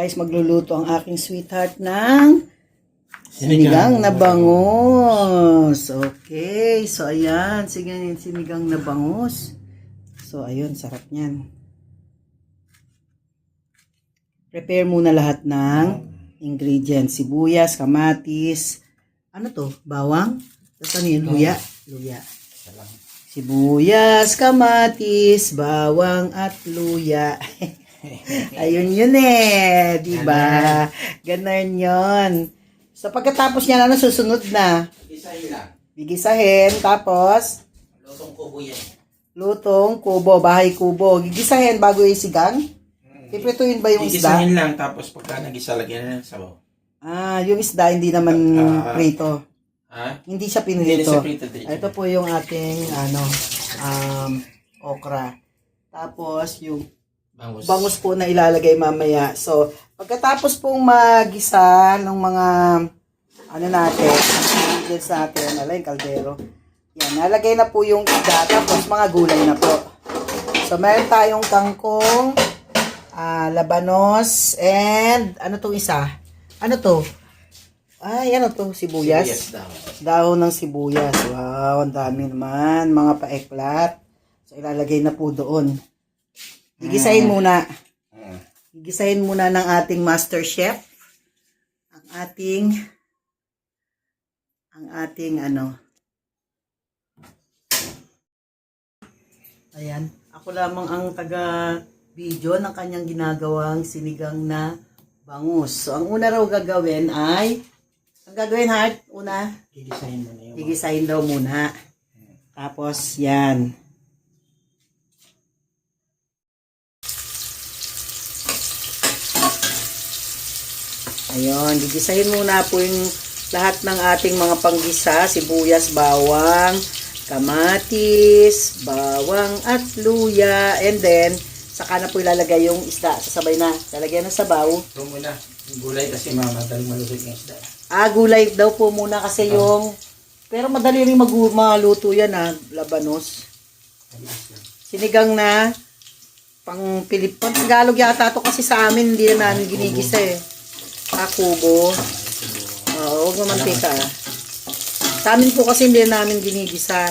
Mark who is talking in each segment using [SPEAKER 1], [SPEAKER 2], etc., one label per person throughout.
[SPEAKER 1] guys, magluluto ang aking sweetheart ng sinigang na bangus. Okay, so ayan, sinigang na bangus. So ayun, sarap niyan. Prepare muna lahat ng ingredients. Sibuyas, kamatis, ano to? Bawang? Tapos ano yun? Luya? Luya. Sibuyas, kamatis, bawang at luya. Ayun yun eh. Diba? Ganon yun. So pagkatapos niya, ano susunod na?
[SPEAKER 2] Gigisahin lang.
[SPEAKER 1] Gigisahin. Tapos?
[SPEAKER 2] Lutong kubo yan.
[SPEAKER 1] Lutong kubo. Bahay kubo. Gigisahin bago isigang? Iprituin ba yung isda?
[SPEAKER 2] Gigisahin lang, tapos pagka nagisa, lagyan na ng sabaw.
[SPEAKER 1] Ah, yung isda hindi naman prito.
[SPEAKER 2] Ha?
[SPEAKER 1] Hindi siya
[SPEAKER 2] Hindi
[SPEAKER 1] pinrito.
[SPEAKER 2] siya prito.
[SPEAKER 1] Ito po yung ating okra. Tapos yung bangus po na ilalagay mamaya. So, pagkatapos pong magisa ng mga ingredients natin, yung kaldero. Yan, nalagay na po yung isda, tapos mga gulay na po. So, meron tayong kangkong, labanos, and ano tong isa? Ano to? Ay, ano to? Sibuyas?
[SPEAKER 2] Sibuyas daw.
[SPEAKER 1] Dahon ng sibuyas. Wow, ang dami naman. Mga paeklat. So, ilalagay na po doon. Gigisahin muna. Gigisahin muna ng ating master chef. Ang ating ano. Ayan. Ako lamang ang taga-video ng kanyang ginagawang sinigang na bangus. So, ang una raw gagawin ay ang gagawin, Heart, una,
[SPEAKER 2] Gigisahin mo na yung
[SPEAKER 1] gigisahin daw muna. Tapos, yan. Ayun, gigisahin muna po yung lahat ng ating mga panggisa, sibuyas, bawang, kamatis, bawang at luya, and then, saka na po ilalagay yung isda. Sasabay na. Lalagyan ng sabaw.
[SPEAKER 2] ito muna. Yung gulay kasi madaling malusog yung isda.
[SPEAKER 1] Gulay daw po muna kasi yung... Pero madali rin maluto yan labanos. Sinigang na pang Tagalog yata to kasi sa amin hindi na namin ginigisa eh. Kubo. Oo, huwag mamantika. Sa amin po kasi hindi na namin ginigisa.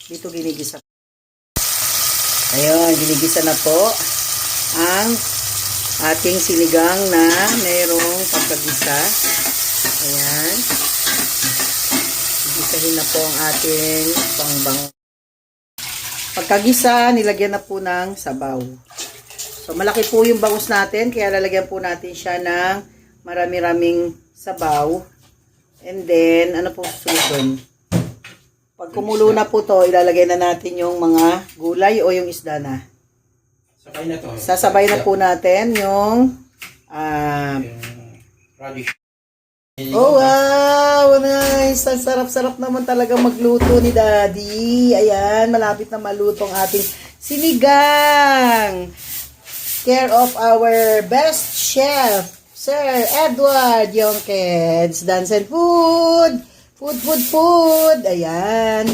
[SPEAKER 1] Dito ginigisa. Ayun, ginigisa na po ang ating sinigang na mayroong pagkagisa. Ayan. Gigisahin na po ang ating pangbango. Pagkagisa, nilagyan na po ng sabaw. So, malaki po yung bangus natin, kaya lalagyan po natin siya ng marami-raming sabaw. And then, ano po susunod? Pag kumulo na po to, ilalagay na natin yung mga gulay o yung isda na.
[SPEAKER 2] Sabay na to.
[SPEAKER 1] Sasabay na po natin yung
[SPEAKER 2] radish.
[SPEAKER 1] oh wow, nice. Ang sarap-sarap naman talaga magluto ni Daddy. Ayan, malapit na maluto ang ating sinigang. Care of our best chef, Sir Edward Yonkens. Dance and food. Food. Ayan.